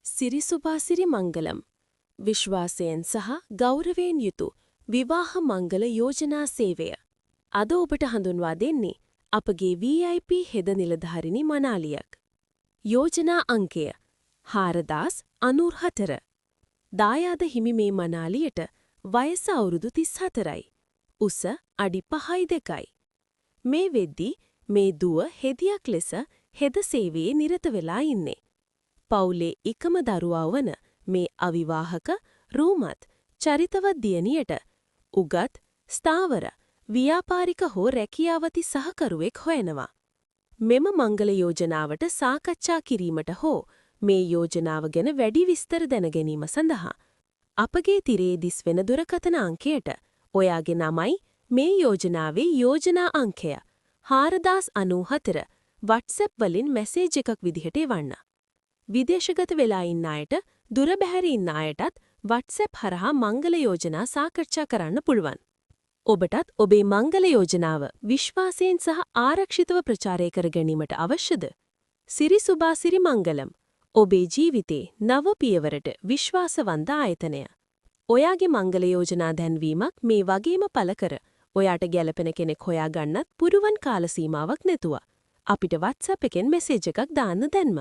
සිරිසුබාසිරි මංගලම් විශ්වාසයෙන් සහ ගෞරවයෙන් යුතු විවාහ මංගල යෝජනා සේවය. අද ඔබට හඳුන්වා දෙන්නේ අපගේ VIP හෙද නිලධාරිනි මනාලියක්. යෝජනා අංකය 4094. දායාද හිමි මේ මනාලියට වයස අවුරුදු 34යි. උස අඩි 5.2යි. මේ වෙද්දී මේ දුව හෙදියක් ලෙස හෙද සේවයේ නිරත වෙලා ඉන්නේ. පවුලේ එකම දරුවා වන මේ අවිවාහක රූමත් චරිතවත් දියණියට උගත් ස්ථාවර ව්‍යාපාරික හෝ රැකියාවති සහකරුවෙක් හොයනවා. මෙම මංගල යෝජනාවට සාකච්ඡා කිරීමට හෝ මේ යෝජනාව ගැන වැඩි විස්තර දැන ගැනීම සඳහා අපගේ තිරේ දිස්වෙන දුරකථන අංකයට ඔයාගේ නමයි මේ යෝජනාවේ යෝජනා අංකය 4094 WhatsApp වලින් මැසේජ් එකක් විදිහට එවන්න. විදේශගත වෙලා ඉන්න අයට දුර බැහැර ඉන්න අයටත් WhatsApp හරහා මංගල යෝජනා සාකච්ඡා කරන්න පුළුවන්. ඔබටත් ඔබේ මංගල යෝජනාව විශ්වාසයෙන් සහ ආරක්ෂිතව ප්‍රචාරය කර ගැනීමට අවශ්‍යද? සිරිසුබාසිරි මංගලම් ඔබේ ජීවිතේ නව පියවරට විශ්වාසවන්ත ආයතනය. ඔයාගේ මංගල යෝජනා දැන්වීමක් මේ වගේම පළ කර ඔයාට ගැළපෙන කෙනෙක් හොයාගන්නත් පුරුවන් කාල සීමාවක් නැතුව අපිට WhatsApp එකෙන් මැසේජ් එකක් දාන්න දැන්ම.